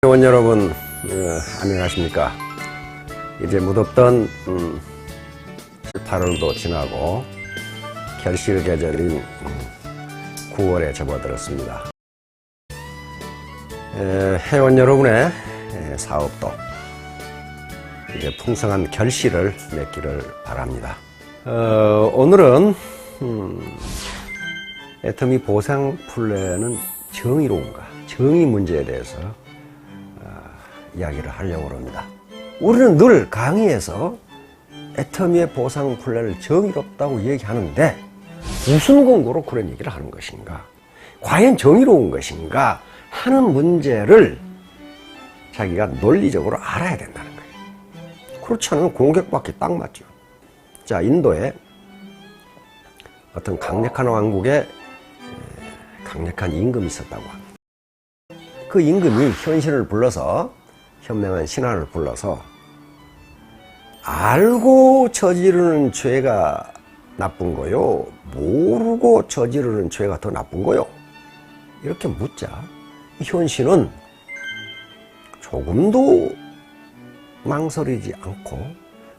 회원 여러분, 안녕하십니까. 이제 무덥던 8월도 지나고 결실 계절인 9월에 접어들었습니다. 회원 여러분의 사업도 이제 풍성한 결실을 맺기를 바랍니다. 오늘은 애터미 보상 플랜은 정의로운가, 정의 문제에 대해서 이야기를 하려고 합니다. 우리는 늘 강의에서 애터미의 보상 플랜을 정의롭다고 얘기하는데 무슨 근거로 그런 얘기를 하는 것인가, 과연 정의로운 것인가 하는 문제를 자기가 논리적으로 알아야 된다는 거예요. 그렇지 않으면 공격받기 딱 맞죠. 자, 인도에 어떤 강력한 왕국에 강력한 임금이 있었다고 합니다. 그 임금이 현신을 불러서, 현명한 신하를 불러서 알고 저지르는 죄가 나쁜 거요, 모르고 저지르는 죄가 더 나쁜 거요, 이렇게 묻자 현신은 조금도 망설이지 않고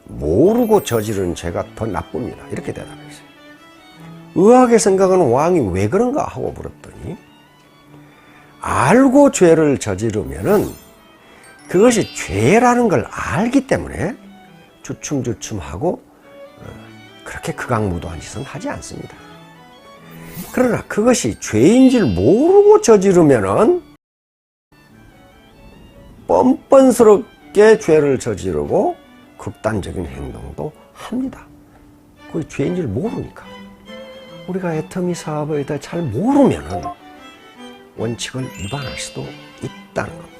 모르고 저지르는 죄가 더 나쁩니다, 이렇게 대답했어요. 의아하게 생각하는 왕이 왜 그런가 하고 물었더니, 알고 죄를 저지르면은 그것이 죄라는 걸 알기 때문에 주춤주춤하고 그렇게 극악무도한 짓은 하지 않습니다. 그러나 그것이 죄인 줄 모르고 저지르면은 뻔뻔스럽게 죄를 저지르고 극단적인 행동도 합니다. 그게 죄인 줄 모르니까. 우리가 애터미 사업에 대해 잘 모르면은 원칙을 위반할 수도 있다는 겁니다.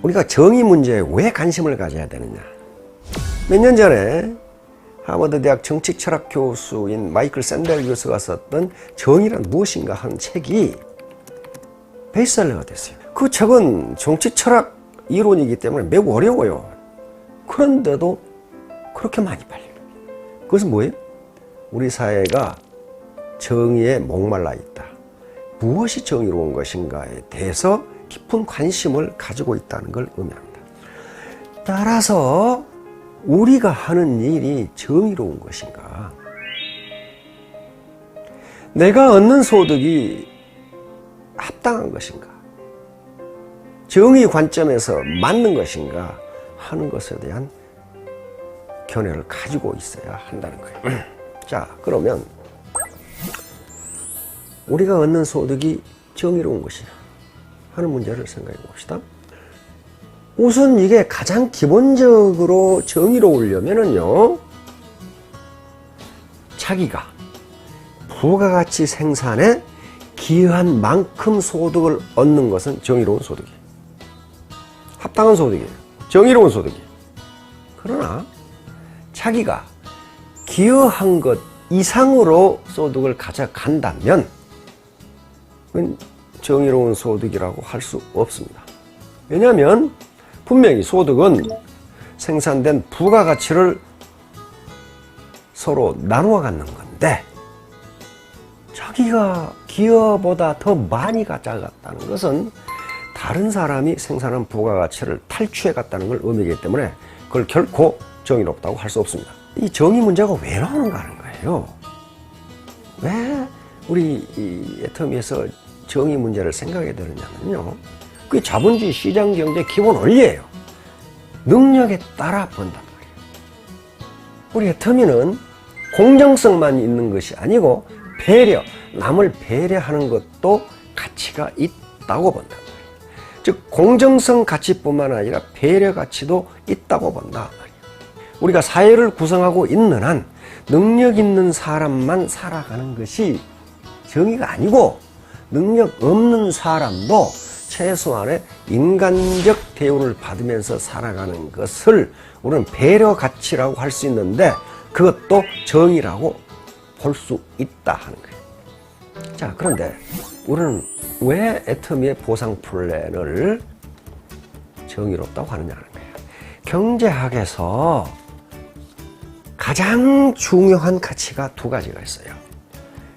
우리가 정의 문제에 왜 관심을 가져야 되느냐. 몇 년 전에 하버드 대학 정치철학 교수인 마이클 샌델 교수가 썼던 정의란 무엇인가 하는 책이 베스트셀러가 됐어요. 그 책은 정치철학 이론이기 때문에 매우 어려워요. 그런데도 그렇게 많이 팔려요. 그것은 뭐예요? 우리 사회가 정의에 목말라 있다, 무엇이 정의로운 것인가에 대해서 깊은 관심을 가지고 있다는 걸 의미합니다. 따라서 우리가 하는 일이 정의로운 것인가, 내가 얻는 소득이 합당한 것인가, 정의 관점에서 맞는 것인가 하는 것에 대한 견해를 가지고 있어야 한다는 거예요. 자, 그러면 우리가 얻는 소득이 정의로운 것이냐 하는 문제를 생각해 봅시다. 우선 이게 가장 기본적으로 정의로우려면은요, 자기가 부가가치 생산에 기여한 만큼 소득을 얻는 것은 정의로운 소득이에요. 합당한 소득이에요. 정의로운 소득이에요. 그러나 자기가 기여한 것 이상으로 소득을 가져간다면 그건 정의로운 소득이라고 할 수 없습니다. 왜냐하면 분명히 소득은 생산된 부가가치를 서로 나누어 갖는 건데, 자기가 기여보다 더 많이 가져갔다는 것은 다른 사람이 생산한 부가가치를 탈취해 갔다는 걸 의미하기 때문에 그걸 결코 정의롭다고 할 수 없습니다. 이 정의 문제가 왜 나오는가 하는 거예요. 왜 우리 이 애터미에서 정의 문제를 생각하게 되느냐면요, 그게 자본주의 시장 경제의 기본 원리예요. 능력에 따라 번단 말이에요. 우리 애터미는 공정성만 있는 것이 아니고 배려, 남을 배려하는 것도 가치가 있다고 본단 말이에요. 즉 공정성 가치뿐만 아니라 배려 가치도 있다고 본다 말이에요. 우리가 사회를 구성하고 있는 한 능력 있는 사람만 살아가는 것이 정의가 아니고, 능력 없는 사람도 최소한의 인간적 대우를 받으면서 살아가는 것을 우리는 배려 가치라고 할 수 있는데, 그것도 정의라고 볼 수 있다 하는 거예요. 자, 그런데 우리는 왜 애터미의 보상 플랜을 정의롭다고 하느냐는 거예요. 경제학에서 가장 중요한 가치가 두 가지가 있어요.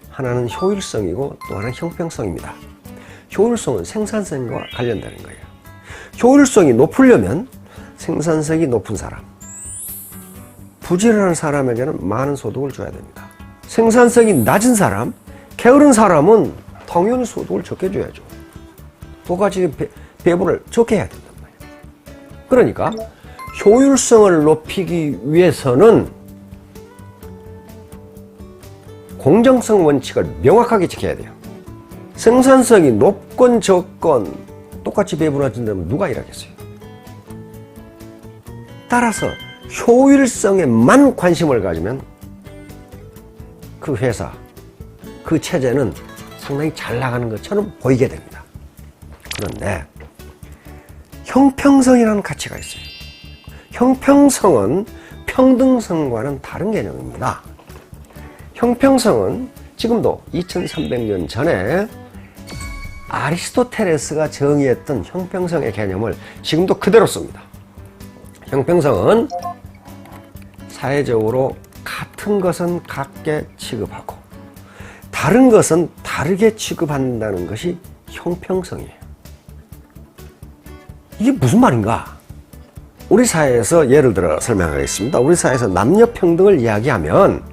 하나는 효율성이고 또 하나는 형평성입니다. 효율성은 생산성과 관련되는 거예요. 효율성이 높으려면 생산성이 높은 사람, 부지런한 사람에게는 많은 소득을 줘야 됩니다. 생산성이 낮은 사람, 게으른 사람은 당연히 소득을 적게 줘야죠. 부가치 배분을 적게 해야 된단 말이에요. 그러니까 효율성을 높이기 위해서는 공정성 원칙을 명확하게 지켜야 돼요. 생산성이 높건 적건 똑같이 배분해준다면 누가 일하겠어요? 따라서 효율성에만 관심을 가지면 그 회사, 그 체제는 상당히 잘 나가는 것처럼 보이게 됩니다. 그런데 형평성이라는 가치가 있어요. 형평성은 평등성과는 다른 개념입니다. 형평성은 지금도 2300년 전에 아리스토텔레스가 정의했던 형평성의 개념을 지금도 그대로 씁니다. 형평성은 사회적으로 같은 것은 같게 취급하고 다른 것은 다르게 취급한다는 것이 형평성이에요. 이게 무슨 말인가? 우리 사회에서 예를 들어 설명하겠습니다. 우리 사회에서 남녀 평등을 이야기하면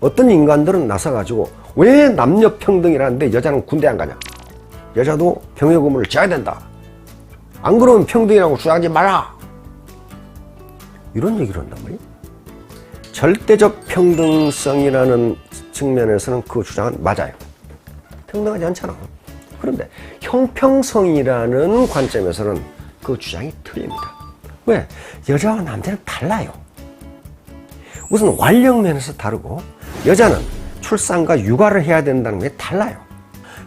어떤 인간들은 나서가지고 왜 남녀 평등이라는데 여자는 군대 안 가냐? 여자도 병역 의무를 져야 된다. 안 그러면 평등이라고 주장하지 마라. 이런 얘기를 한단 말이에요. 절대적 평등성이라는 측면에서는 그 주장은 맞아요. 평등하지 않잖아. 그런데 형평성이라는 관점에서는 그 주장이 틀립니다. 왜? 여자와 남자는 달라요. 우선 완력면에서 다르고 여자는 출산과 육아를 해야 된다는 게 달라요.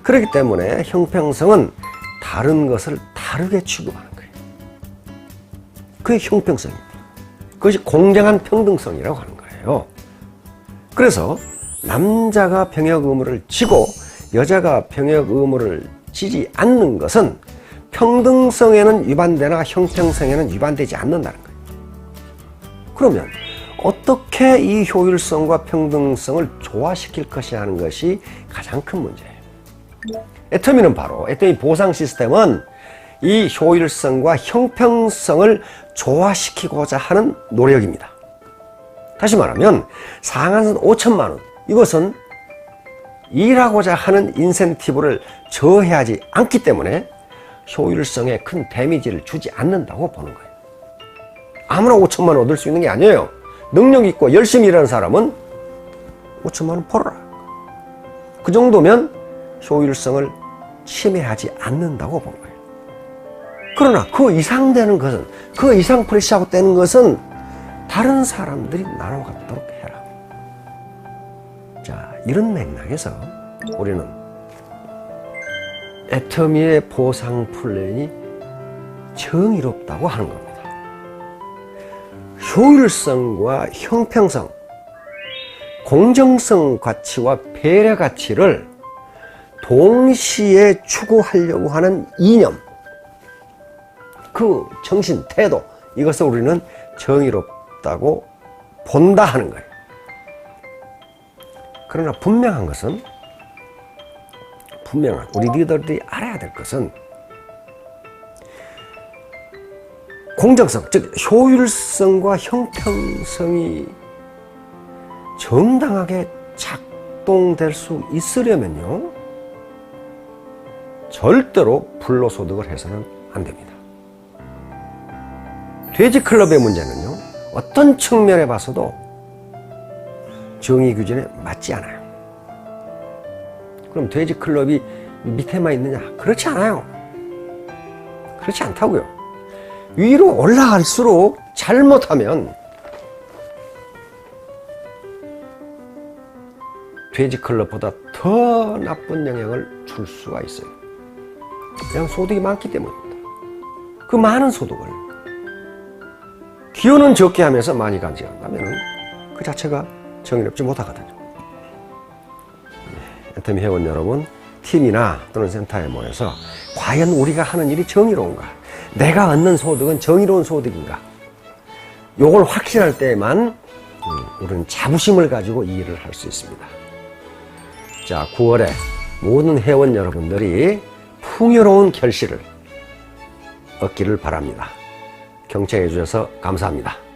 그렇기 때문에 형평성은 다른 것을 다르게 취급하는 거예요. 그게 형평성입니다. 그것이 공정한 평등성이라고 하는 거예요. 그래서 남자가 병역 의무를 지고 여자가 병역 의무를 지지 않는 것은 평등성에는 위반되나 형평성에는 위반되지 않는다는 거예요. 그러면 어떻게 이 효율성과 평등성을 조화시킬 것이냐 하는 것이 가장 큰 문제예요. 애터미 보상 시스템은 이 효율성과 형평성을 조화시키고자 하는 노력입니다. 다시 말하면 상한선 5천만 원, 이것은 일하고자 하는 인센티브를 저해하지 않기 때문에 효율성에 큰 데미지를 주지 않는다고 보는 거예요. 아무나 5천만 원 얻을 수 있는 게 아니에요. 능력 있고 열심히 일하는 사람은 5천만 원 벌어라. 그 정도면 효율성을 침해하지 않는다고 본 거예요. 그러나 그 이상 되는 것은, 그 이상 프레시하고 떼는 것은 다른 사람들이 나눠 갖도록 해라. 자, 이런 맥락에서 우리는 애터미의 보상 플랜이 정의롭다고 하는 겁니다. 효율성과 형평성, 공정성 가치와 배려 가치를 동시에 추구하려고 하는 이념, 그 정신, 태도, 이것을 우리는 정의롭다고 본다 하는 거예요. 그러나 분명한 것은, 우리 리더들이 알아야 될 것은 공정성, 즉 효율성과 형평성이 정당하게 작동될 수 있으려면요, 절대로 불로소득을 해서는 안 됩니다. 돼지클럽의 문제는요, 어떤 측면에 봐서도 정의규준에 맞지 않아요. 그럼 돼지클럽이 밑에만 있느냐? 그렇지 않아요. 그렇지 않다고요. 위로 올라갈수록 잘못하면 돼지클럽보다 더 나쁜 영향을 줄 수가 있어요. 그냥 소득이 많기 때문입니다. 그 많은 소득을 기여는 적게 하면서 많이 간직한다면 그 자체가 정의롭지 못하거든요. 애터미 회원 여러분, 팀이나 또는 센터에 모여서 과연 우리가 하는 일이 정의로운가? 내가 얻는 소득은 정의로운 소득인가? 요걸 확신할 때만 우리는 자부심을 가지고 이 일을 할 수 있습니다. 자, 9월에 모든 회원 여러분들이 풍요로운 결실을 얻기를 바랍니다. 경청해 주셔서 감사합니다.